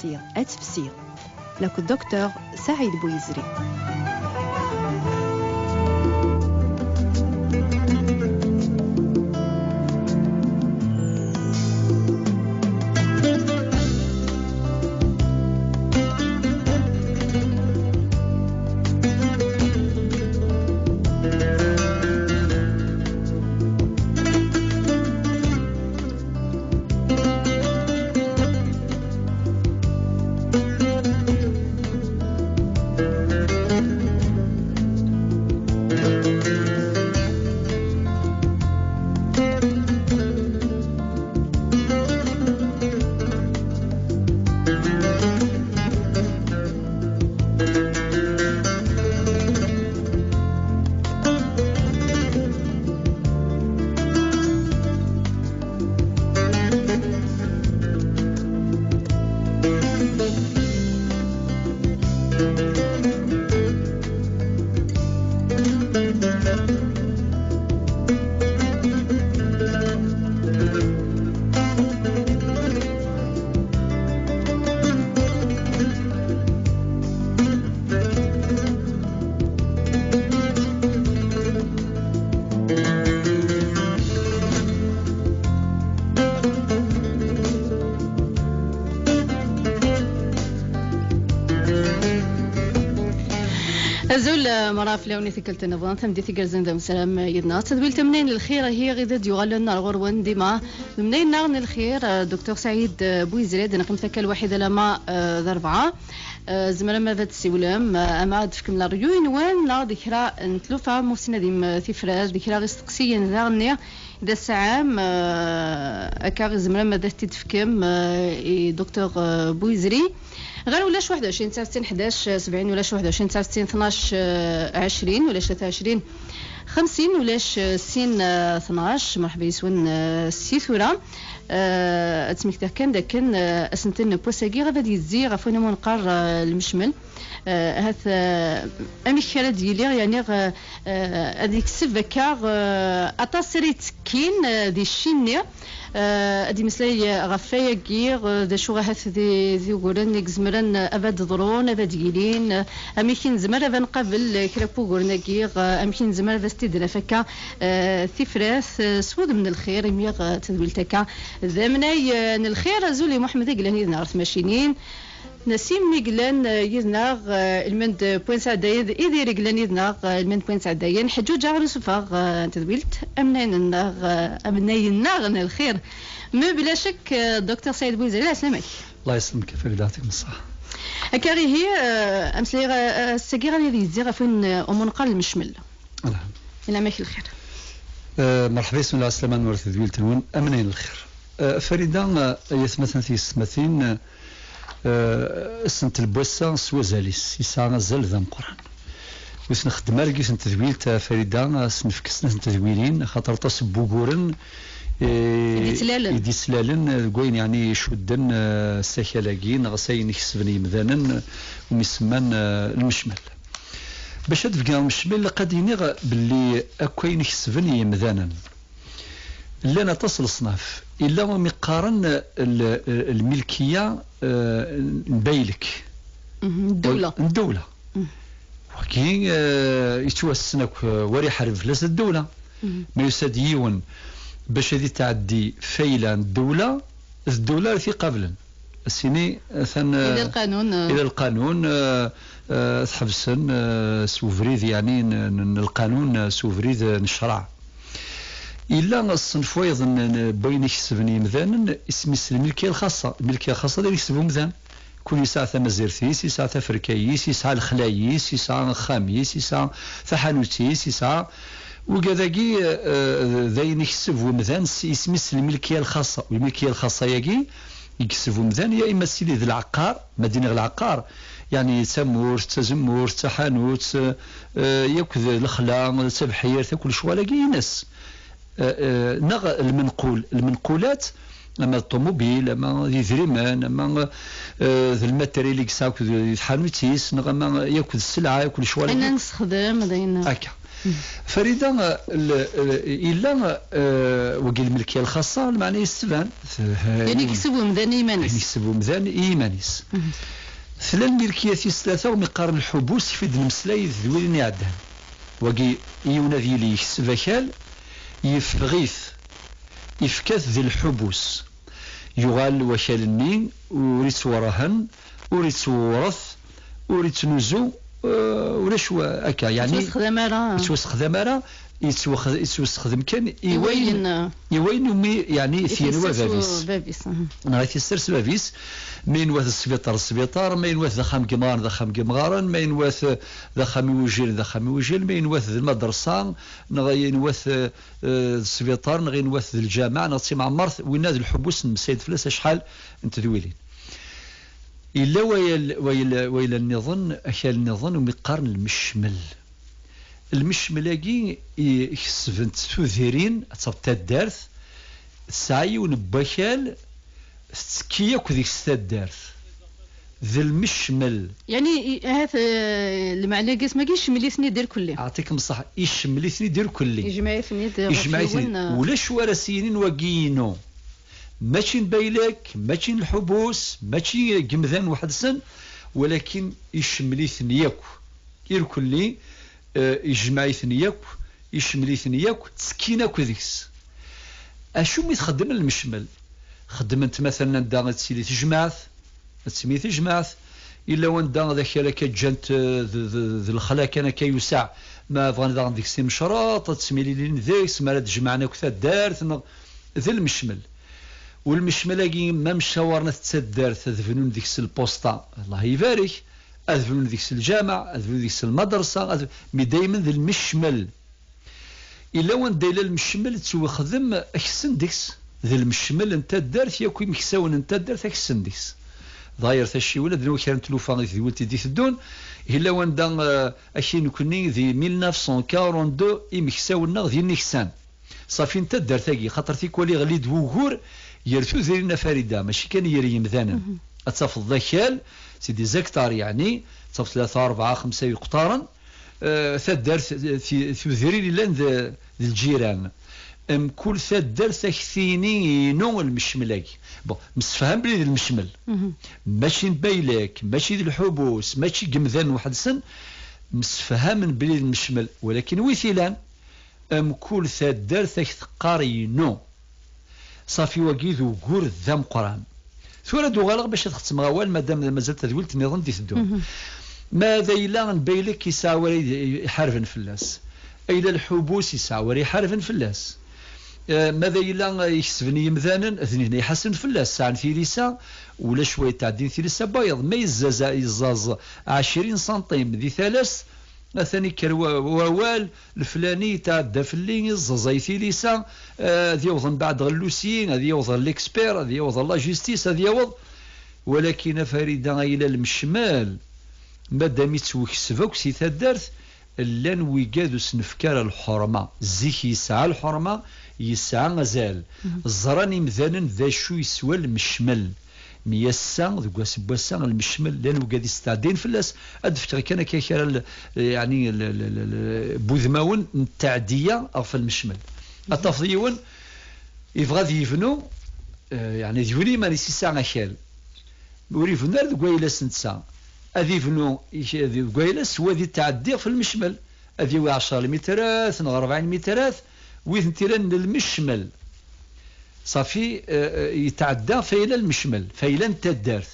تفسير أتفسير لك الدكتور سعيد بويزري. زول مراف لوني ثقلت نبضان ثم دي ثقل زندم سلام يدنا تدويل تمنين الخير هي غدا يغلى النار غروان ديما منين نغن الخير دكتور سعيد بويزري انا قمت ثكل الوحيده لما ذربعه زملا ما ذات السولام اما عاد فكم الريون وين لا ذكرى نتلوفا موسنا ديم ثفراز ذكرى غستقسيا ذاغني ذا السعام اكا زملا ما ذات تفكم دكتور بويزري غير ولاش 21 69 11 70 ولاش 21 69 12 20 ولاش 23 50 ولاش 60 12 مرحبا يسون السيثورة اتمكتا كان داك اسنتن بوساكي غادي يزي غفونا منقر المشمل هاث امي خاله ديالي يعني هذيك السبكه اطاسريت كين دي الشيني ادي مسلاي غفايا كير دا شو غاث ذي غورن نكزمرن ابد ضرون ابد يلين اميكين زمر ابن قبل كرابو غورنا كير اميكين زمر ذا استدرا فكا ثفراث سود من الخير يميغ تدويلتكا ذمناي الخير زولي محمد قلاني نعرف ماشينين نسيم ميغلان يذناغ المند بوين سعدايد إذا رجلان يذناغ المند بوين سعدايد حجوج عرو سفاغ تدويلت أمنين ناغ الخير ما بلا شك دكتور سعيد بويزري أسلمك. الله يسلمك فريد يعطيك الصحة. أكاري هي أمسلي السجيرة اللي يزيغ فين أمونقال المشمل. نعم. إلى ماك الخير. مرحبا بسم الله السلام ورث تدويلت أمنين الخير. فريدة يثمثن في السمثين سنت البوسة سوازاليس يسعى زل ذا قران وسن خدم رقي سنت تدويلت فريدة سنفك سنة تدويلين خاطر تصب بوغورن يدي سلالن قوين يعني شودن الساكلاكين غساين يكسبني مذانا ومسمان المشمل باش تفقا المشمل قد ينغ باللي اكوين يكسبني مذانا لنا تصل صناف إلا مقارن الملكية نبايلك الدولة وكي يتوسنك وري حرب فلاس الدولة ما يساد يون باش هذه تعدي فيلا الدولة في قبلا السيني ثن إلى القانون تحبسن سوفريد يعني القانون سوفريد نشرع إلا الصنف أيضا بين يكسبني مذانا اسم الملكية الخاصة اللي يكسبوا مذان كل يسعى مزيرثيس يسعى فركايس يسعى الخلايس يسعى خاميس يسعى ثحانوتيس يسعى وكذاكي ذاين يكسبوا مذان اسم الملكية الخاصة والملكية الخاصة يجي يكسبوا مذان يا إما السيدي ذي العقار مدينة العقار يعني تمور تزمور تحانوت ياكل الخلا تبحير تاكل شوالاكي ناس نغ المنقولات اما الطوموبيل اما يذريمان اما الماتيريال اللي يساوك الحانوتيس نغ اما ياكل السلعه ياكل شوال انا نستخدم داينا هكا فريدة إلا وقيل الملكية الخاصة معناه يستفان يعني يكسبوا مذان إيمانيس يكسبوا مذان إيمانيس ثلاث ملكية ثلاثة ومقارن الحبوس في المسلاي ذوين يعدها وقي يونادي لي يكسب كال يفغيث يفكث ذي الحبوس يغال وكالنين وريت وراهن وريت ورث وريت نزو ولاش أكا يعني يتوسخدم راه يتوسخدم كان يوين يعني ثيان وبابيس نغيث يسترس بابيس مين وث السبيطار مين وث ذخام قمارا مين وث ذخام وجيل مين وث المدرسة نغين وث السبيطار نغين وث الجامعة نغطي مع مرث وين هذا الحبوس نمسيد فلاس شحال انت ذويلين إلا ويل النظن أشياء النظن ومقارن المشمل يكسبنت تثيرين تصبت الدارث سعي ونبكال تسكية كذيك الدارث ذي المشمل يعني هذا المعنى قيس ما يشمل اثني دير كلي أعطيكم الصح يشمل اثني دير كلي يجمع اثني ولاش وراسيين وقينو ماشي نبايلك ماشي الحبوس ماشي قمذان واحد سن ولكن يشمل ثنياك يركل لي يجمع ثنياك يشمل ثنياك تسكينة كذيكس اشو مي تخدم المشمل خدمت مثلا دا تسيلي تجمعث تسمي تجمعث الا وان دا ذاك لك جنت ذي الخلا كان كيوسع ما بغينا دا ديك سي مشراط تسمي لي ذيك سما تجمعنا كثا دارت ذي المشمل والمشملاقي ما مشاورنا تتدار تذفنون ديك البوسطة الله يبارك أذفنون ديك الجامع أذفنون ديك المدرسة مي دايما ذي المشمل إلا وان دايلا المشمل تسوي خدم أكسن ديكس ذي المشمل انت دارت ياكوي مكساون انت دارت أكسن ديكس ضاير تاشي ولا دنو كان تلوفا ذي ولتي دي الدون إلا وان دا أشي نكوني ذي 1942 إمكساونا ذي نكسان صافي انت دارت أكي خاطر تيكولي غليد وغور يرثو ذيرنا فريدة ماشي كان يري مذانا أتصف الذكال سيدي زكتار يعني تصف 3 4 5 يقطارا ثدر ذيري لان ذي الجيران كل ثدر ثكثيني نوع المشملاك مسفهم بلي ذي المشمل ماشي نبايلك ماشي ذي الحبوس ماشي قمذان واحد سن مسفهم بلي المشمل ولكن ويثيلان كل ثدر ثقاري نوع صافي وقيد وقور ذا مقران ثورة دوغالغ باش تختم غوال مادام مازال تدولت النظام دي تدون ماذا إلا نبايلك يساوري حرفا فلاس إلا الحبوس يساوري حرفا فلاس ماذا إلا يكسبني مذانا اثنين يحسن فلاس ساعة ثيليسا ولا شوية تعدين ثيليسا بايض ما يزاز 20 سنتيم ذي ثلاث مثلا كروال الفلاني تاع الدفلين الزازاي ثيليسا هذه يوضن بعد غلوسيين هذه يوضن ليكسبير هذه يوضن لا جيستيس هذه يوض ولكن فريدة إلى المشمال مادام يتوكسفوك سي تدارت لان ويقادو سنفكار الحرمة زيك يسعى الحرمة يسعى غزال الزراني مثلا ذا شو يسوى المشمل ميسا ذو سبوسا المشمل لانه قاعد يستعدين في الناس ادفتر كان كيكرا يعني بوذماون التعديه في المشمل التفضيون يبغى يفنو يعني ذولي ما نسي ساعه خال وريفو نار قويله سنتسا اذي فنو قويله سوا ذي تعدي في المشمل اذي 10 مترات 40 مترات ويثنتيران المشمل صافي يتعدى فايلا المشمل فايلا انت دارت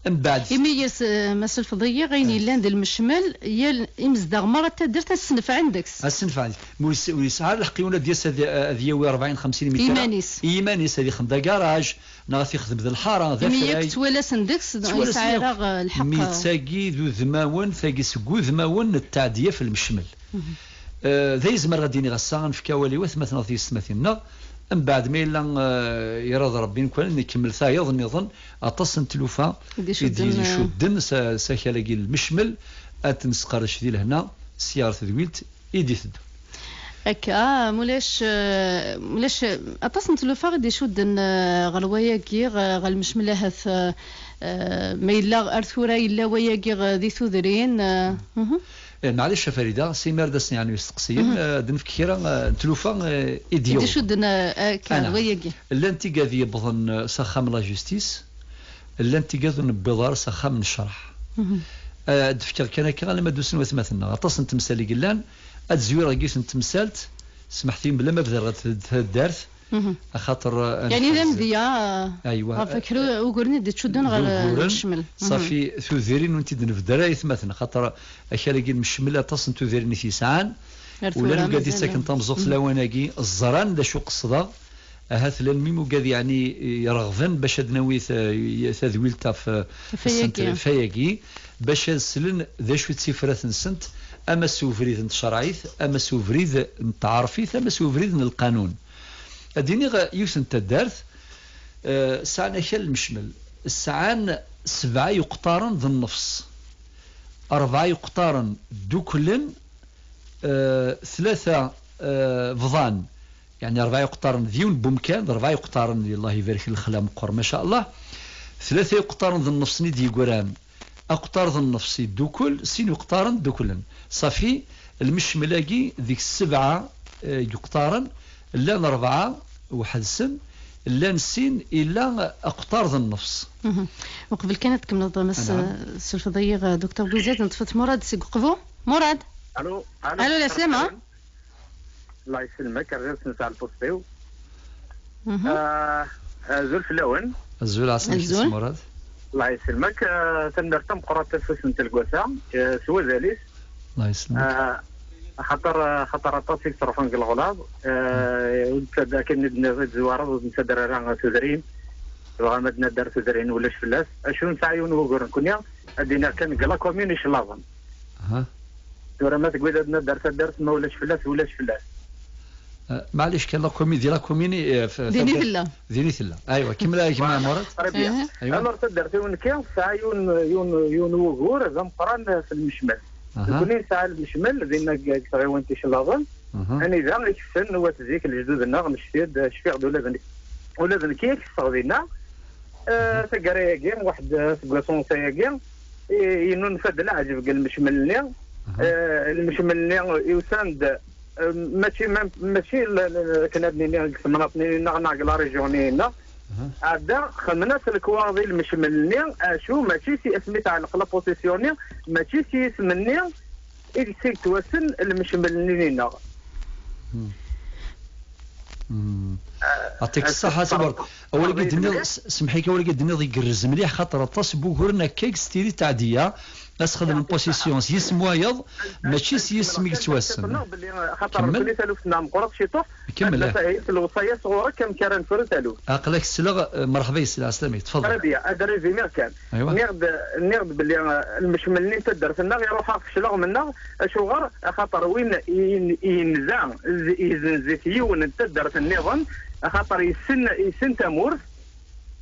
من بعد يميز مس الفضيه غيني لاند المشمل يا يمزدغ مره درت السنف عندك السنف عندي ويسعر الحقيونه ديال هذه 40 50 متر ايمانيس هذه خمده كراج ناغي يخدم ذا الحاره ذا فراي تولى سندكس يسعر الحق ميتساقي ذو ذماون ثاقي سكو ذماون التعديه في المشمل ذا يزمر غاديني غسان في كوالي وث مثلا في سماتنا من بعد ما إلا يرضى ربي نكون نكمل ثايض نظن أتصن تلوفا يدي شدن ساكلاقي المشمل أتنسقرش ذي لهنا سيارة ذويلت يدي ثدو هكا مولاش أتصن تلوفا غادي شدن غلواياكي غالمشمل هاث ما إلا أرثورا إلا وياكي غادي ثذرين معليش فريده سي مردس يعني يستقسيين دنفك كيرا نتلوفا ايديو دي شدنا كان وياكي لا انت قاضي بظن سخام لا جوستيس لا انت قاضي نبضار سخام الشرح دفتر كان كان لما دوسن وثمثنا غطاس نتمثالي قلان اتزوير قيس نتمثالت سمحتين بلا ما بدا الدارث خاطر يعني ذا مذيا ايوا فكروا وقرني دي تشدون غير الشمل صافي ثوذيرين وانت دنفدرا يثمثنا خاطر اكالكين مشمله تصن ثوذيرين في ساعان ولا قادي ساكن تمزق لواناكي الزران دا شو قصدا هاث للميم وقاد يعني يرغفن باش ناوي تذويلتا في فياكي باش نسلن ذا شو تسيفرات نسنت اما سوفريد نتشرعيث اما سوفريد نتعرفيث اما سوفريد القانون اديني يوسن تدارث ساعنا خل مشمل الساعان 7 يقطارن ذا النفس 4 يقطارن دوكلن 3 فضان يعني 4 يقطارن ذيون بمكان 4 يقطارن الله يبارك الخلام قر ما شاء الله 3 يقطارن ذا النفس ندي قران اقطار ذا النفس دوكل سين يقطارن دوكلن صافي المشملاقي ذيك 7 يقطارن لا 4 وحدسن لا نسين إلا أقطار ذا النفس وقبل كانت كم نظمس السلفضية دكتور بويزيد نطفت مراد سيق قفو مراد ألو لا سلامة الله يسلمك الرئيس نتاع البوستيو زول في اللون الزول عسل مراد الله يسلمك تنرتم قرات تفس نتا الكواسا سوا ذلك الله يسلمك خطر طاسي صرفان الغلاب كان ندنا زواره ونسدر راه تدرين وغامدنا دار تدرين ولاش فلاس شنو نسعيون وقرن كنيا ادينا كان قلا كوميوني شلافن دورا ما تقول ادنا دار ما ولاش فلاس معليش كان لا كوميدي لا كوميني ديني ثلا ايوا كملا مرات ايوا انا تدرت ونكيا سعيون وقور زم قران في المشمل كوني ساعه المشمل دينا كغيوانتي شلاظن اني ذا يكفن هو تزيك الجدود النغ نشفيد شفيع ولا كيك صغينا تقرا كيم واحد سبلاسون سايا ينون فد العجب قال المشمل يساند ماشي كنا بنينا مناطني نعقل لا ريجيونينا هذا خمنا الكواضي المشملني شو ماشي سي اسمي تاع لا بوزيسيوني ماشي سي اسمني اللي سي توسن المشملنينا يعطيك الصحة صبرت أول قد سمحيك أول قد ضيق الرز مليح خاطر تصبو هرنا كيك ستيري تعدية أسخذ من بوزيسيون يسم وايض ماشي يسمي توسن خاطر كل ثالوث نعم قرط شي طف كمل في الوصاية صغيرة كم كان فرد ثالوث أقلك السلغ مرحبا يسلا سلامي تفضل عربية هذا ريزيمير كان نيرد باللي المشملني تدرس النغ يروح في شلغ من النغ شغر خاطر وين ينزع يزنزيتيون تدرس النظام خاطر يسن تمور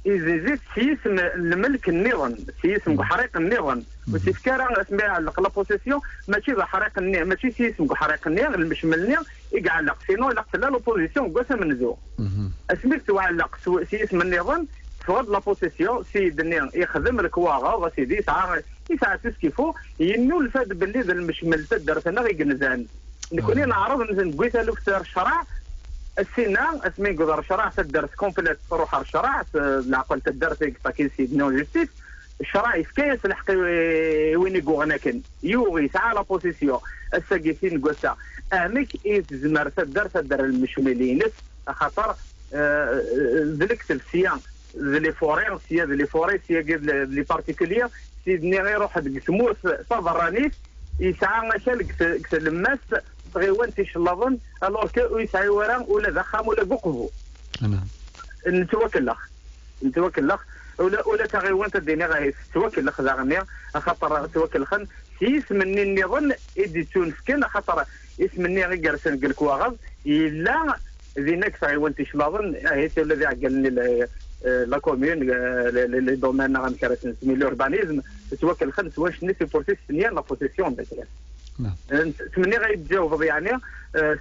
يزيد سيسم الملك النظام سيسم حريق النظام وتفكر اسمها على لا بوزيسيون ماشي حريق النظام ماشي سيسم حريق النظام المشملني يقعلق سينو لا لوبوزيسيون قسم من زو اسمك توعلق سيسم النظام فوق لا بوزيسيون سيد النظام يخدم الكواغا وسيدي يسعى تسكيفو ينو الفاد باللي المشمل تدرس انا غيقنزان نكوني نعرض نقول له في الشرع السنة اسمي قدر شرع تدرس كومبليت روح الشرع العقل تدرس كي سيدنا جوستيس الشرع يفكيس الحق وين يقول انا كن يوغي ساعه لا بوزيسيون الساقيسين قلت امك يتزمر تدر المشملين خاطر ذلك السيان لي فوري سي لي بارتيكولير سيدني غير روح تقسمو صبرانيس يسعى مشال الماس غيوان تيشلاظن الوغ كو يسعى ورا ولا ذخام ولا ققفو نتوكل لخ ولا تغيوان تديني غايف توكل لخ زاغنيا خاطر توكل خن يسمني نظن ادي تونسكن خاطر يسمني غير جالسين قال كواغز الا ذينك تغيوان تيشلاظن هي الذي عقلني لا كومون لي دومين غنكرسن سمي لوربانيزم توكل خن واش نسي بورتيس لا بوزيسيون مثلا تمني غيتجاوب يعني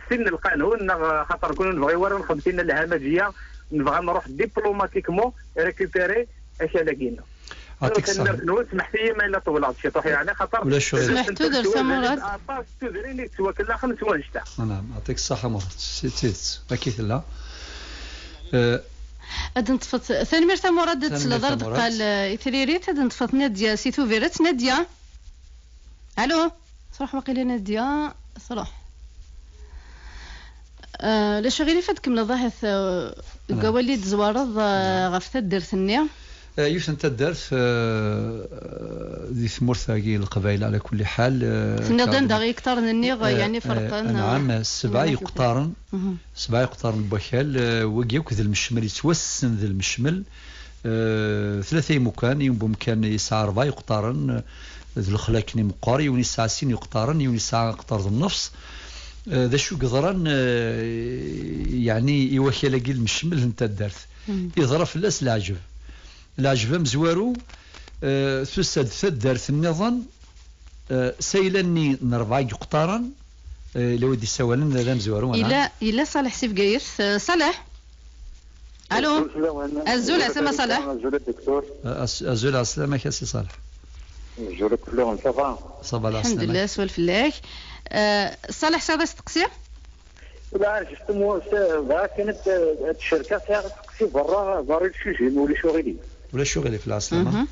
سن القانون خاطر كنا نبغي ورا 50 الهمجيه نبغى نروح ديبلوماتيكمون ريكوبيري اش لاقينا يعطيك الصحة. سمحت لي ما الا طولت شي طوح يعني خاطر ولا شغل. سمحتو درت مراد. تدريني تواكل خمس وجدة. نعم يعطيك الصحة مراد. سيت أكيد لا. أدن تفت ثاني مرتا مراد تسلدرد قال إثريريت أدن تفت نادية سيتو فيرت نادية. ألو صراحة وقيل نادية صراحة. لا شغيلي فاتكم لضاحث قواليد زوارض غفت درثني. يوسف انت الدرس ذي ثمرثاقي القبائل على كل حال نظن دغي كثر النيغ يعني فرقا. نعم 7 يقطارن 7 يقطارن بوكال وقيوك ذي المشمل يتوسن ذي المشمل 3 مكان يوم بمكان يسعى 4 يقطارن ذي الخلاكني مقاري يوني ساعة 6 يقطارن يوني ساعة قطار النفس ذا شو قدران يعني يوكل المشمل انت الدرس يظرف الناس العجب العجبة مزوارو تسد ثدرت النظام سيلني نربع قطارا لو دي سوالن ذا مزوارو إلا صالح سيف قيس صالح ألو الزول عسلامة صالح الزول عسلامة كاسي صالح الزول كلهم صباح الحمد لله سوال فلاك صالح شابة تقسيم لا جستمو كانت الشركة تقسي برا ضاري الشجن ولا شغلي ولا شغلي في العسلامة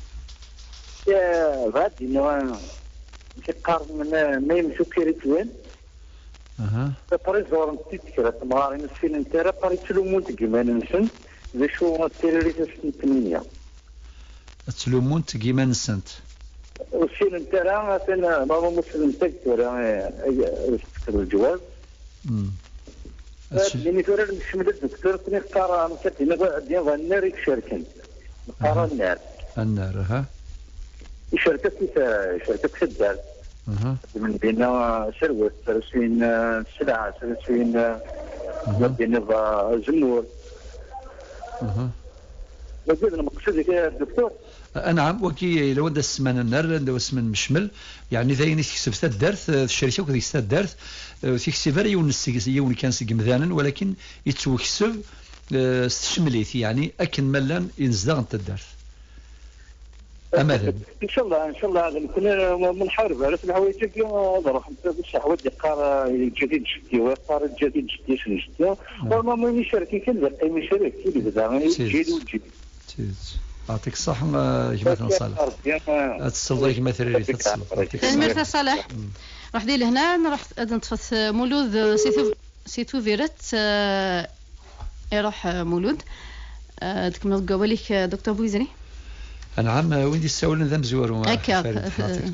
يا غادي انه كيقارن من ما يمشو كيريتوين طريق زور تذكر مغارين السين انترا طريق تلومون تقيما نسن ذا شو التيريريت سن 8 تلومون تقيما نسنت والسين انترا مثلا ماما مسلم تذكر الجواز لاني تورا المشمل الدكتور كني اختار مكتبنا ديال النار يشاركن نختار النار ها شركة سدال من بين سروت سرسين سلعة سرسين بين الزمور وجدنا مقصودي كده الدكتور نعم وكي لو دا السمان النار لو اسم مشمل يعني ذاين يكسب ثلاث درث الشركه وكذا ثلاث درث تيكسب يون كان سق مذانا ولكن يتوكسب استشمليت يعني اكن ملان ينزدغ انت الدرث امل ان شاء الله كنا منحارب على الحوايج راح نصح ودي قار جديد جدي وقار جديد جدي شنو وما من شركه كذا اي شركه كذا بدا جديد وجديد يعطيك الصحة جماعة صالح اتصل كما ثري تنمير صالح راح دي لهنا راح نتفث مولود سيتو فيرت يروح مولود تكمل قبلك دكتور بويزري نعم وين دي السؤال ذا مزور يعطيك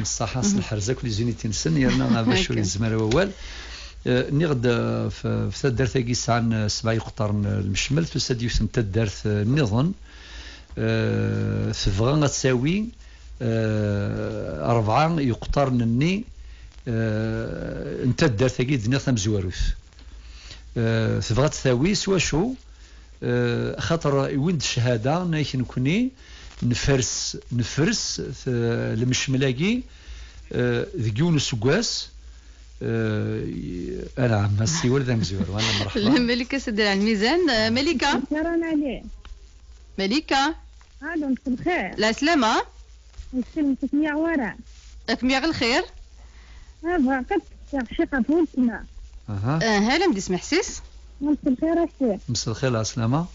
الصحة صلح رزقك لزينتي نسن يرنا بشوي الزمان الاول نغد في الدرس كيس عن 7 يقطر المشمل تسد يسمى الدرس النظام تبغى تساوي 4 يقطرنني انت الدرس كيد نظام مزوروث تبغى تساوي سوا شو خاطر وين الشهاده نايك نكوني نفرس المشملاقي ذيون السقاس انا عم السي ولد مزور وانا مرحبا ملكه سدر على الميزان ملكه شكرا عليه ملكه الو مساء الخير لا سلامه مسلم تسميع ورا تسميع الخير قد شقه فولتنا هلا مدي سمح سيس مساء الخير الشيخ مساء الخير لا سلامه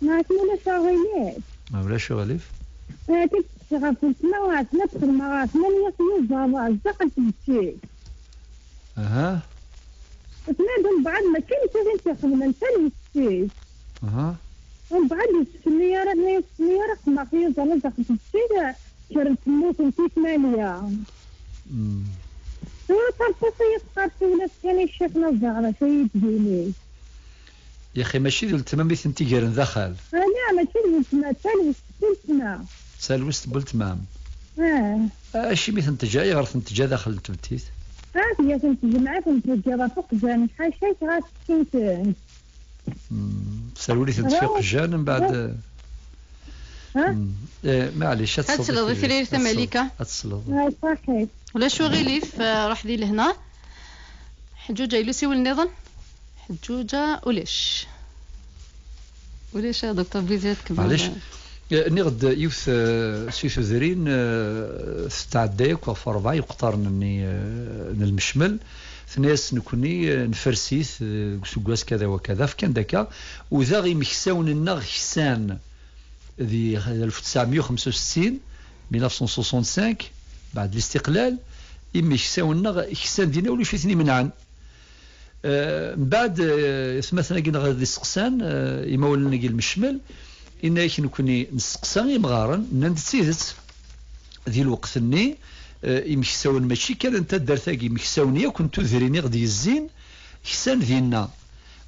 ما اسمه شغالات ما ولا شغاليف كنت شغال في السماوات ندخل مرات من يصير بابا الزقل في الشيء تنادم بعد ما كنت انت قبل انت الشيء ومن بعد السيارة ما فيه زلزق في الشيء شرط موت في 8 ترفصي قارتي ولا كان الشيخ نزع على شيء تجيني يا اخي ماشي ديال التمام بيت انت كيرن داخل لا ماشي ديال التمام تلوثنا سالوست بالتمام اشي مثل انت جاي غير انت جا داخل التمتيت يا كنت جمعه كنت جا فوق جاني شحال شي غاس كنت سالولي تنتفيق جان من بعد معليش اتصل في ثماليكا اتصل صحيح ولا شو غيليف راح دي لهنا حجوجه يلوسي والنظام حجوجه وليش يا دكتور بيزيد معليش نغد يوث سيثو ذرين تعداك وفربع يقترنني المشمل ثناس نكوني نفرسيث سكواس كذا وكذا فكان دكا وذا غي مكساون النغ حسان ذي 1965 1965 بعد الاستقلال إما يكساون النغ حسان دينا ولو شيثني منعن بعد مثلا قلنا غادي السقسان يمولنا قل المشمل إنا كنكوني نسقسان يمغارن نندسيدت ذي الوقت الني يمكساون ماشي كان انت درتاكي مكساونيه كنت ذريني غادي يزين حسان ذينا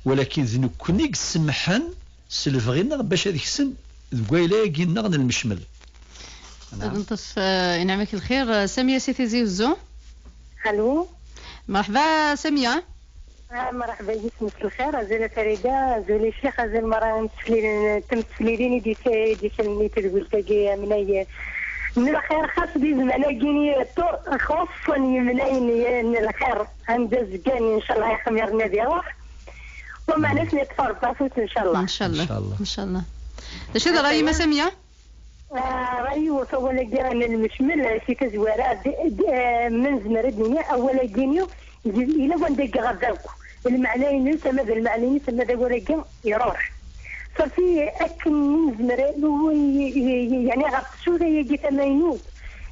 ولكن ذي نكوني سمحن سلفغينا باش هذيك السن ذكايلا كينا غن المشمل. نطف ينعمك الخير. ساميه سيتي زيوزو. الو مرحبا ساميه. مرحبا بك مساء الخير. ازيل فريده زولي الشيخ ازيل المراه تمثليني دي سلمي تقول تاكي مناي من الخير خاص بي زعما كيني خصني منين الخير عند الزكاني ان شاء الله يخمرنا بها وما ناس نتفرج بافوت ان شاء الله. ان شاء الله ان شاء الله. اش هذا راي ما ساميه؟ رايي ولا كان المشمل في كزواره من زمر الدنيا اولا كينيو الى وندق غداك المعنى تما المعنى تما ذا ولا يروح صافي اكن من زمر يعني غطشو ذا يجي تماينوت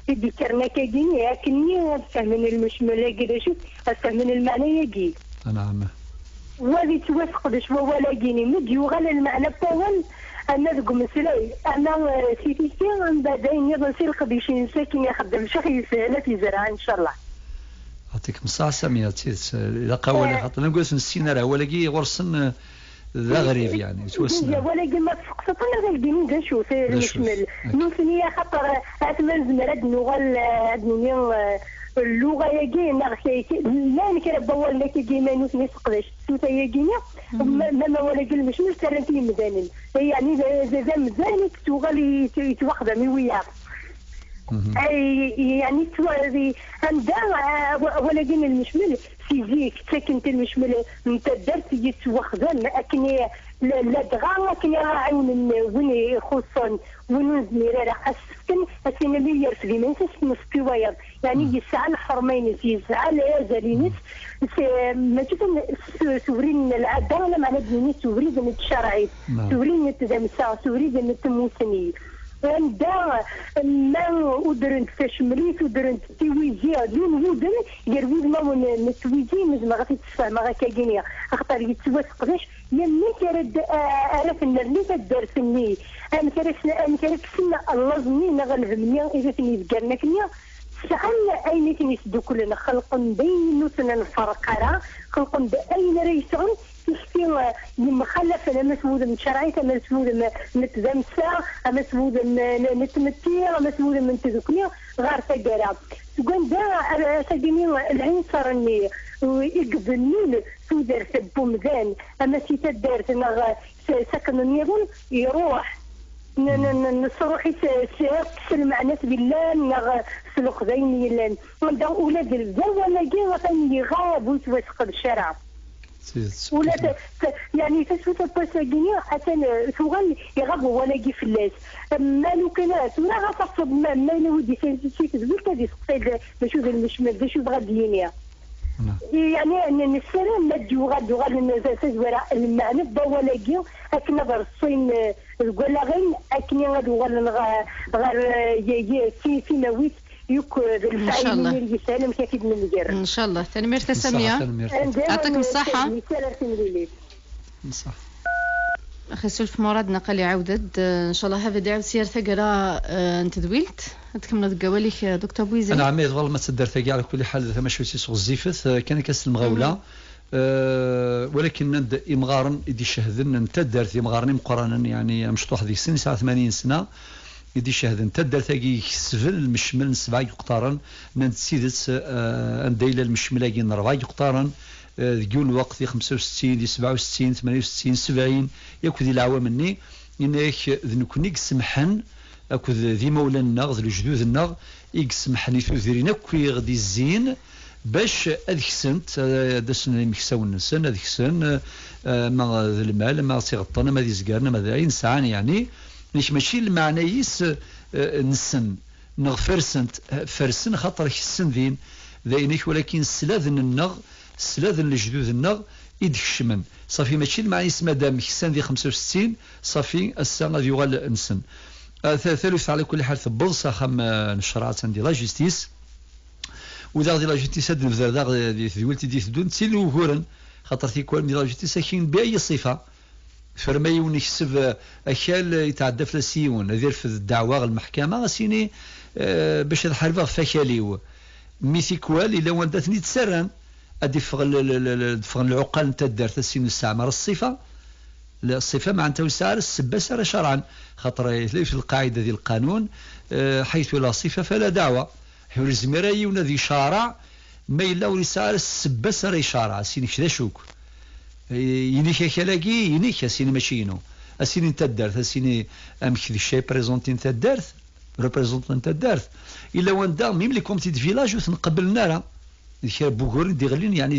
يدي كرنا كاكيني اكني فهمن المشمل كذا شوف فهمن المعنى يجي. نعم. وهذه توافق باش ولا كيني مدي وغلا المعنى بتاعهم انا ذوك مسلاي انا سيتي من بعدين يضل القبيش ساكن يخدم شي يسهل في زرعه ان شاء الله. يعطيك الصحة سامية إذا قاولة خاطر نقول نسينا راه ولاكي غرسن ذا غريب يعني توسنا ولكن ما تسقطنا غير الدين دا شوف المشمل نوثني خاطر أتمنى زمرد نغل الدنيا اللغة يجي نغشي لا نكرب ولا كي ما نوثني سقدش سوتا يجينا ما ولا قل المشمل ترى في مزانن يعني ذا مزانن تغلي يتوخذ من وياه اي يعني توازي عندها ولكن المشمل فيزيك ساكنت المشمل انت درت جيت واخذان لكن لا دغا لكن عاون وين خصوصا وين زميره راه اسكن اسين اللي يرفدي ما نسيش مستويا يعني يسعى الحرمين يسعى الازالينس ما تشوف سورين العاده ولا معنى ديني سورين الشرعي سورين التزامسا سورين التموسني عندها ما ودرنت تشمريت ودرنت تويجي دون ودن يروي ما نتويجي مزما غادي تفهم غا كاينيا اخطر يتوثق باش يمي كرد عرف ان اللي تدرسني انا كرت سنه الله زني نغلب مني اذا تني ذكرنا كنيا شحال اين يسدو كلنا خلق بين نوتنا الفرقره خلق باين ريسون تشتي مخلف انا مسمود من شرعي انا مسمود نتزمسا انا مسمود نتمتي انا مسمود من تذكني غير تقرا تقول دا سجني العين صارني ويقبلني سودر سبو مزان اما سي تدارت انا سكن النيرون يروح نصروحي سلم مع ناس بالله نغ سلوخ ذيني لان وندا اولاد الزوجه ما جي وثاني غاب ويتوسق الشارع ولا يعني تشوف الباساجيني حتى ثوغان يغابوا ولا يجي في اللاس مالو كنات ولا غتصب ما ودي شي تقول كذي سقيد نشوف المشمل باش غاديينيا يعني ان السلام ما تجي غادو تزوير المعنى ولا يجي لكن نظر الصين الكل غير اكني غادو غير في نويت يوك ان شاء الله يسلم كيف من الجر ان شاء الله تنمير ساميه يعطيك الصحه صح اخي سلف مرادنا قال لي عودد ان شاء الله هذا دعوه سير ثقرا انت دويلت تكمل قواليك دكتور بويزي انا عميد والله ما تصدر ثقي على كل حال ما شويتي سوق الزيفث كان كاس المغاوله ولكن ند امغارن يدي شهدن انت دارت امغارن مقرانا يعني مشطوح ذي سن 89 سنه يدي شهدن تدار ثقي سفل المشمل 7 يقطارن نند سيدت انديله المشمله نربع يقطارن ذيول الوقت 65 67 68 70 ياكو ذي العوام مني انك ذنكونيك سمحن اكو ذي مولانا ذي الجدود النغ يسمحني ثوذرينا كي غدي الزين باش هذيك السنت داسنا مكساون السن هذيك السن ما المال ما تيغطنا ما دي زكارنا ما ذا نسعان يعني ماشي المعنى يس نسن نغ فرسن خاطر السن ذين ذينيك، ولكن السلاذن النغ السلاذن الجدود النغ يدكشمن صافي ماشي المعنى يس مادام كسان ذي 65 صافي السان غادي يغال نسن. ثالث على كل حال ثبض ساخم نشرات عندي لا جيستيس، وذا غادي لا جيستيس هاد الفزار دي ثولتي دي ثدون تسيل وهورن خاطر تيكون من لا جيستيس كاين باي صفه فرمايون يكسب اكال يتعدى في السيون دير في الدعوه المحكمه سيني باش الحربه فكاليو ميثيكوال الا ولدتني تسرن ادي فغل العقال نتا دارت السين استعمر الصفه معناتها يسار السبه سار شرعا، خاطر في القاعده ديال القانون حيث لا صفه فلا دعوه، حول الزميري ونذي شارع ما الا ويسار السبه سار شارع سيني كذا شوك ينيك كلاكي ينيك سيني ماشي نو اسيني نتا دارت اسيني امك الشيء بريزونتي نتا دارت ريبريزونتي نتا دارت الا وندا ميم لي كوميتي دو فيلاج وتنقبلنا راه ديك بوغور دي غلين يعني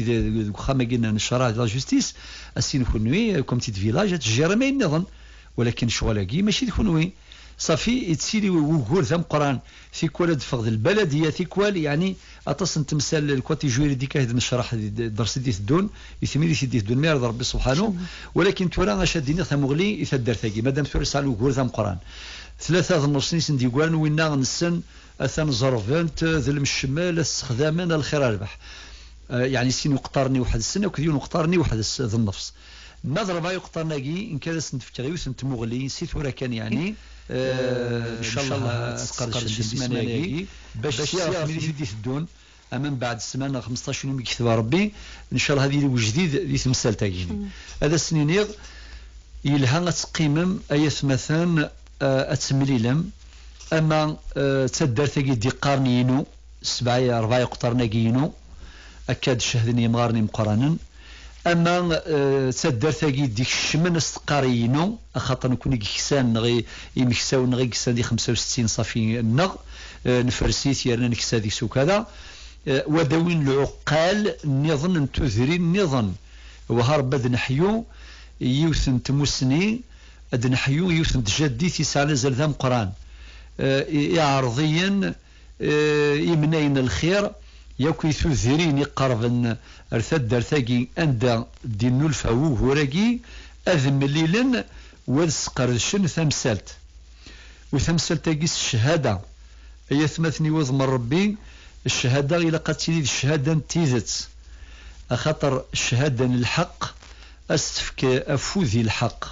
واخا كاين نشرا لا جوستيس اسين كونوي كوميتي دو فيلاج تجير ما ينظن، ولكن شغلاكي ماشي كونوي صافي يتسيلي وغور ثم قران في كوال فقد البلديه في كوال يعني اتصل تمثال الكوتي جوريديك هذا نشرح درس دي الدون يثميلي سيدي الدون ما يرضى ربي سبحانه، ولكن تورا شاديني ثمغلي يثدر ثقي مادام تورس على وغور ثم قران ثلاثه النص نيس ندي قوان وينا نسن اثن زرفنت ذل الشمال استخداما الخير ربح يعني سين يقطرني واحد السنه وكذيون يقطرني واحد ذا النفس نظر ما يقطرنا كي ان كان سنتفتغي وسنت مغلي نسيت ورا كان يعني ان شاء الله تسقر السمانه باش يعرف ملي يدي الدون من بعد السمانه 15 يوم يكتب ربي ان شاء الله هذه وجديد اللي تمثال تاعيني هذا السنينيغ يلها تقيمم ايث مثلا اتسمليلم اما تدار تاكي دي قارنينو 7 4 قطرنا كينو اكاد شهدني مغارني مقرانا، اما تدار تاكي ديك الشمن استقارينو خاطر نكون كيسان غي يمكساو نغي كيسان دي 65 صافي النغ نفرسيت يرنا نكسا دي سوك هذا وداوين العقال نظن نتوذري نظن وهرب نحيو يوثن تمسني ادنحيو يوثن تجدي تسال زلذام قران عرضيا يمنين الخير ياكو يثوذرين يقربن ارثد ارثاقي عند دينو الفاو هوراكي اذم الليلن والسقرشن ثمسلت وثمسلت تاقيس الشهاده هي ثمثني وضم ربي الشهاده الى قد تلي الشهاده تيزت خاطر الشهاده الحق استفك افوذي الحق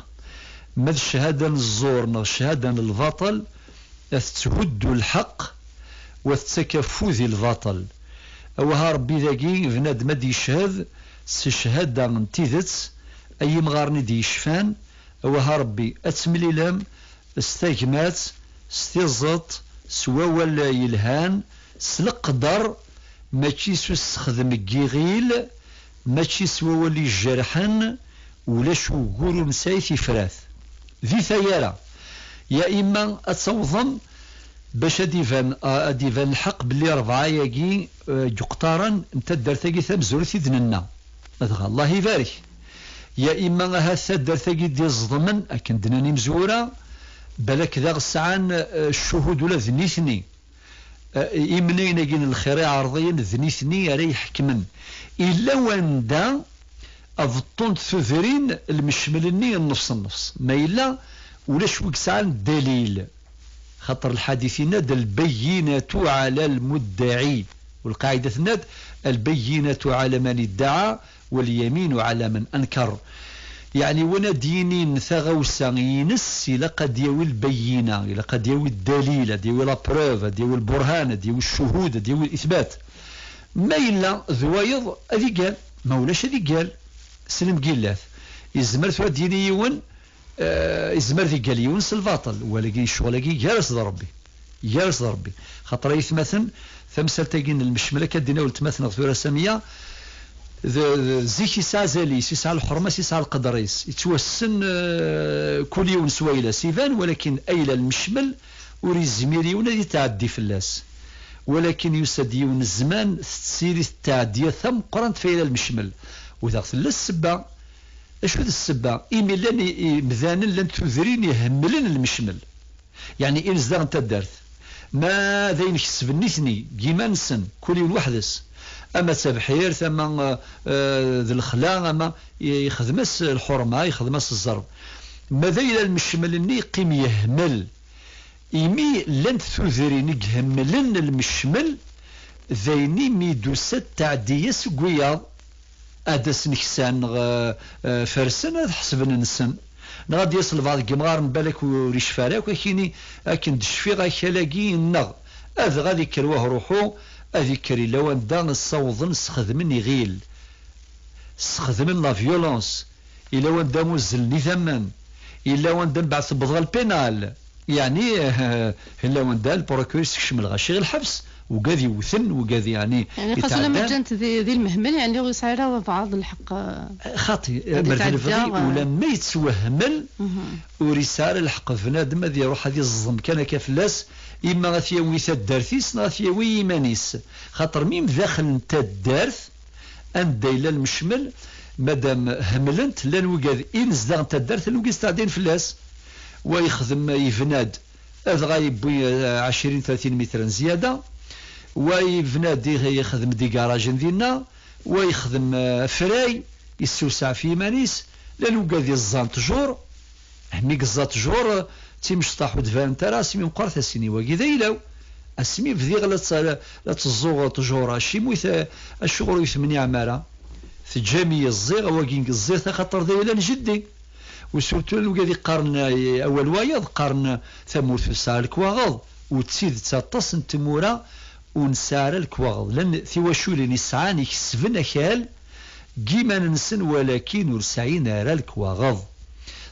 ما الشهاده الزور ما الشهاده الباطل تهد الحق وتتكفوذ الباطل اوها ربي ذاكي بنادم دي يشهد الشهاده من تيذت اي مغارني دي يشفان اوها ربي اتمليلم استجمات استيزط سوا ولا يلهان سلقدر ماشي سخدم الكيغيل ماشي سوا ولا جرحن ولا شو قولوا مسايث فراث ذي ثيارة يا إما أتصوضن باش ديفان الحق باللي 4 ياكي يقتارن انت دارتاكي ثمزور ثيدننا الله يبارك، يا إما هاثا دارتاكي دي الظلمن أكن دناني مزورة بلاك ذا غسعان الشهود ولا ذنيثني إمنين يجين الخير عرضيا ذنيثني علي يحكمن إلا واندا أفطنت ثذرين المشملني النفس ما إلا ولاش وكسعان دليل خطر الحديث ناد البينة على المدعي والقاعدة ناد البينة على من ادعى واليمين على من أنكر، يعني وانا ديني نثغوسا ينس إلا قد يوي البينة إلا قد يوي الدليل ديوي لا بروف ديوي البرهان ديوي الشهود ديوي الإثبات ما إلا ذوايض أذي قال ما ولاش أذي قال سلم قيلاث يزمر ثوا ديني يون يزمر ذي قال يونس الباطل ولكن شغلكي جالس ضربي جالس ضربي خاطر يثمثن ثمثل تاقين المشملة كدينا ولتمثل غثورة سامية زيك يسعى زاليس يسعى الحرمة يسعى القدريس يتوسن كل يوم سويلة سيفان ولكن أيلا المشمل وريزميري ونادي تعدي في اللاس ولكن يسديون الزمان تسيري التعدية ثم قرنت في المشمل وذا السبة اش هذا السبة إيمي لاني مذانا لن تذرين يهملن المشمل يعني إنزدان تدرت ما ذين كسب نثني كيما نسن كل يوم وحدس أما تبحير ثم ذي الخلا أما يخدمس الحرمة يخدمس الزرب ماذا إلى المشمل قيم يهمل إيمي لن تثذرين يهملن المشمل ذيني ميدوسات تعدية سقويا أدس نكسان فرسن حسبنا نسن غادي يصل بعض الجمغار مبالك وريش فارك وكيني لكن دشفي غاكلاكي النغ هذا غادي كروه روحو هذي كري لو دا نصوضن سخدمني غيل سخدمن لا فيولونس إلا وان دا مزلني ثمن إلا وان دا نبعث بضغ البينال يعني إلا وان دا البروكور يستكشم الغاشي الحبس وقاذي وثن وقاذي يعني خاصة لما جانت ذي المهمل يعني يسعرها بعض الحق خاطي مرتلفضي ولما يتسوهمل ورسالة الحق فنادم هذه يروح هذه الظلم كان كفلاس إما غثيوي تدارثيس غثيوي يمانيس خاطر ميم داخل انت الدارث أن دايلا المشمل مادام هملنت لان وقاذ إنزدان انت الدارث الوقاذ تعدين فلاس ويخدم يفناد هذا غايبوي 20-30 متر زيادة ويفناد يخدم دي كراج ديالنا ويخدم فراي يسوسع في مانيس لان وقاذ يزان تجور مي قزات جور تيمشطاح ودفان تراس مي مقرث السيني واكي ذيلاو اسمي بذيغ لا تزوغ تجورا شي مويث الشغل يثمني عمارة تجامي الزيغ واكي الزيغ خاطر ذيلا جدي وسورتو الوكادي قارن اول وايض قارن ثمورث الساعة الكواغض وتسيد تاطس نتمورا ونسار الكواغض لان ثواشولي نسعان يكسبن اكال كيما ننسن ولكن ورسعين على الكواغض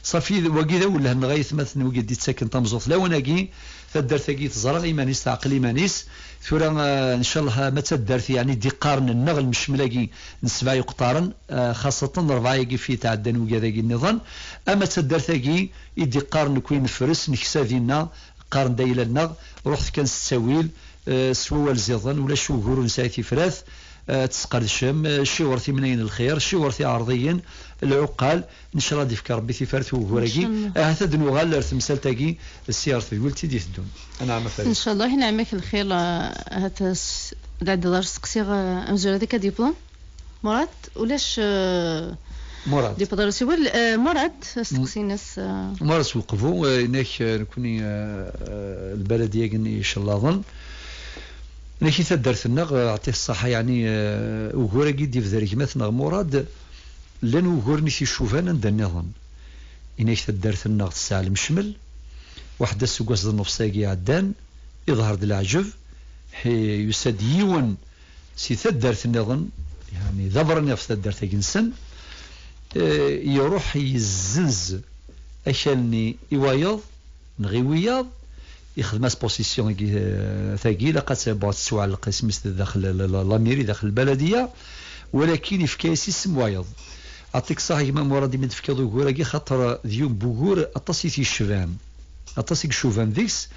صافي وكذا ولا نغايث مثلا وقد يتسكن تمزوط لا وناكي تدرتكي تزرع ايمانيس تعقل ايمانيس ثورا ان شاء الله ما تدرت يعني دي قارن النغل مش ملاقي نسبع يقطارن خاصه ربعه في تعدن وكذا النظام اما تدرتكي يدي قارن كوين فرس نكسا دينا قارن دايلا النغ رحت كان السويل سوى الزيضان ولا شهور نسايتي فراث تسقر الشم شي ورثي منين الخير شي ورثي عرضيا العقال ان شاء الله ديفك ربي تفارت وهوراكي هذا دنوغال تمثالتاكي السيارة ولتي دي تدون انا عم فارس ان شاء الله نعمك الخير هذا دعد دار سقسيغ امزور هذيك ديبلوم مراد ولاش مراد ديبلوم سيول مراد سقسي ناس مراد وقفوا هناك نكوني البلديه ان شاء الله ظن لكن تدرت النغ عطيه الصحة يعني وهورا قيد في ذلك مثلا مراد لن وهورني في شوفانا دا النظام إنك تدرت النغ الساعة المشمل واحدة سوقاس ذا النفساقي عدان يظهر ذا العجب يساد يون سي تدرت النظام يعني ذبرني في تدرت أجنسن يروح يزنز أشالني إوايض نغيوياض يخدم بوزيسيون ثقيل لقد بعد سواء القسم داخل لاميري داخل البلديه ولكن في كاس اسم وايض عطيك صحيح ما مرادي من تفكير غوراكي خاطر ديوم بوغور اطاسي في الشفان اطاسي الشوفان ديكس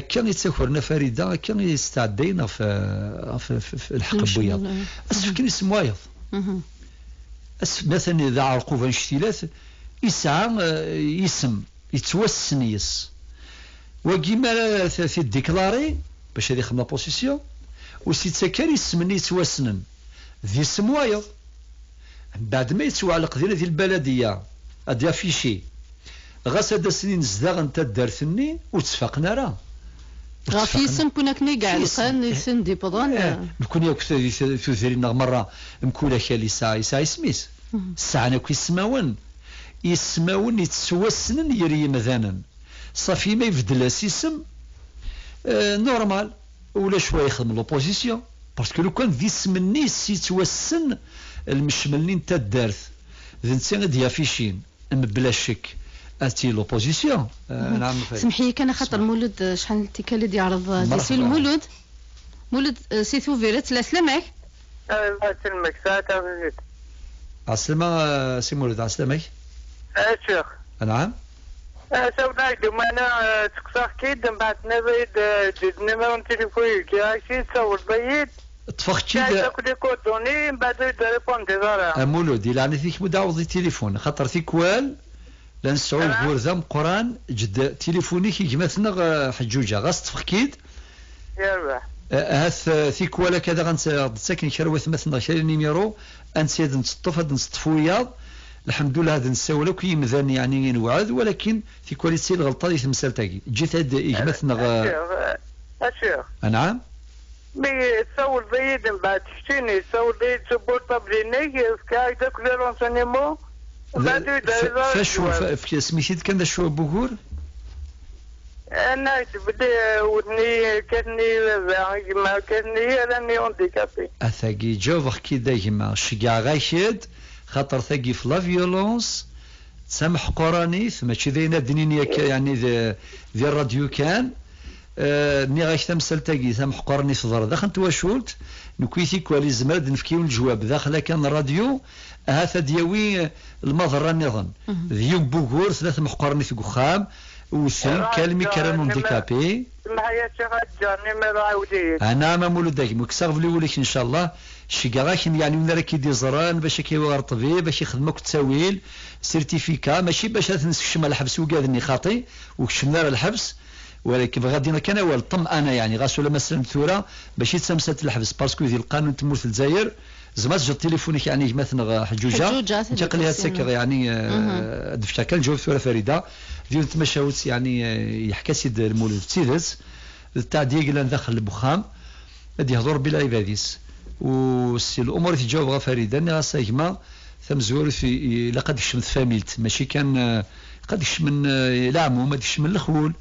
كان يتسافرنا فريده كان يستعدينا في الحق البيض اسفكر اسم وايض مثلا اذا عرقوفا اشتيلات يسعى يسم يتوسن يس وكيما في ديكلاري باش هذه خدمه بوزيسيون وسي تسكري يسمني يتوسنن ذي سموايض بعد ما يتوعلق ديال هذه البلديه اديا فيشي غاس هذا سنين زداغ انت دارثني وتفقنا راه غافي اسم كنا كني كاع القان يسن دي بضان نكون ياك ثوثرينا مره مكوله خالي ساعه سميس الساعه نكو يسماون يتسوسنن يري مثلا صافي ما يبدل اسم نورمال ولا شويه يخدم لوبوزيسيون باسكو لو كان ذي سمني يتوسن المشملين نتا الدارث ذي نتا غادي يافيشين بلا شك اتي لوبوزيسيون نعم سمحي كان خاطر مولود شحال تيكالد يعرض سي المولود مولود سي ثوفيرت لا سلامك الله يسلمك ساعه عسلامة سي مولود عسلامك شيخ نعم سوف دوما انا تقصاح كيد من بعد نبيد جدنا ما تليفوني كي تصور بيت تفختي كنت كودوني من بعد تليفون تزارع مولود يعني فيك مداوض التليفون خاطر فيك وال لان سعود بورذم قران جد تليفونيك يجمثنا حجوجه غاس تفكيد يربح هاث ثيك ولا كذا غنساكن كروث مثلا شي نيميرو انسيد نصطف هاد نصطفويا الحمد لله هذا نساولو كي مذان يعني نوعد ولكن في كواليتي الغلطه اللي تمثال تاكي جيت هاد يجمثنا اشيخ نعم مي تصور زيد من بعد تشتيني تصور زيد سبورت بابلينيك سكاي داك لي رونسينيمون فاش في سميتيت كان شو بوغور انا بدي ودني كاني ما كاني راني اونديكابي اثاقي جوفر كي دايما شكاع غايشد خاطر ثاقي في لا فيولونس سامح قرانيث ماشي ذينا دنينيا يعني ذي الراديو كان ني غاش تمثل تاقي سامح قرانيث ضر داخل تواشولت نكويتي كوالي زمرد نفكيو الجواب داخل كان الراديو هذا دياوي المضره نظن ذيو بوغور ثلاث محقرني في قخام وثم كلمي كرانون ديكابي معايا شي غاتجاني ما عاودي انا ما مولود داك مكسغ لي ولك ان شاء الله شي كاغاك يعني من راكي دي زران باش كيوغر طبيب باش يخدمك تساويل سيرتيفيكا ماشي باش تنسكشم الحبس وكادني خاطي وكشمنا الحبس ولكن غادينا كان اول الطمأنه يعني غاسولا مثلا ثوره باش يتسمسات الحبس باسكو ذي القانون تمور في الجزائر زعما جا تليفونيك يعني مثلا حجوجه انتقل هذا السكر يعني دفتها كان جواب ثوره فريده ديال تمشاوت يعني يحكى سيد المولود سيدس تاع ديال داخل البخام غادي يهضر بلا عباديس والسي الامور تجاوب فريده انا سايما ثم زور في لقد شمت فاميلت ماشي كان قد يشمن العموم ما يشمن الخول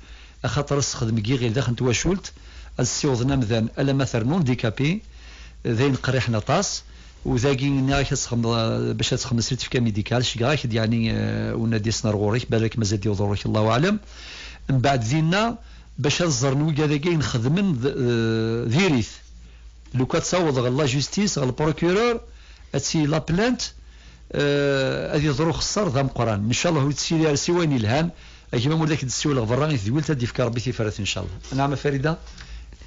خاطر استخدم كي غير داخل تواشولت السيوضنا مذان الا مثلا نون ديكابي ذين قريح نطاس وذاكي ناك تسخم باش تسخم سيرتيفيكا ميديكال شي واحد يعني ونادي سنار غوريك بالك مازال يضرك الله اعلم من بعد ذينا باش الزرنو كذاكي نخدم ذيريث لو كتصوض الله جوستيس على البروكورور هاتسي لا بلانت هذه ظروف خسر ذا قران ان شاء الله تسير سواني الهام كيما مولك تسول الغفراني ذويل تدي في ربي في فرث ان شاء الله نعم فريده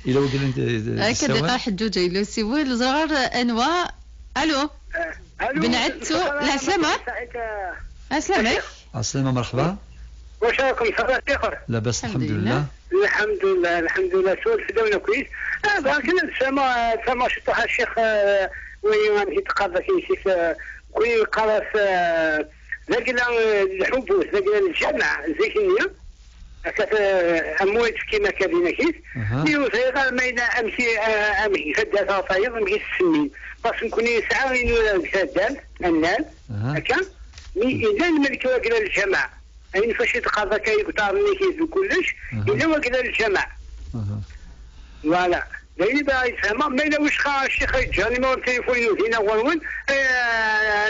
الى وقلت هكا دقه حجوجه الى سيويل زغار انواع الو بنعتو لا سلامة اسلامك السلامة مرحبا واش راكم صباح الخير لاباس الحمد لله الحمد لله سؤال في دولة كويس لكن سما شطح الشيخ وين غادي يتقاضى كيشيك كوين قراص ذاك الحبوس ذاك الجامع زيكينيا كانت اموات كيما كابينا كيس يوصي ما ينا امشي خدات عصاير امشي السمين باش نكون يسعى انه خدام الناس هكا اذا الملك واكل الجماعه يعني فاش يتقاضى كيقطارني كيس وكلش اذا واكل الجماعه فوالا دايما بغا يفهمها ما الا واش خا الشيخ يجاني ما التليفون هنا وين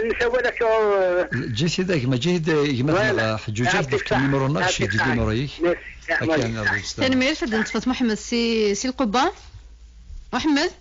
نسوى لك جيت هذاك ما جيت مثلا حجوجات ديك النيميرو ناقص ديك النيميرو تنمير فد نتفت محمد سي القبه محمد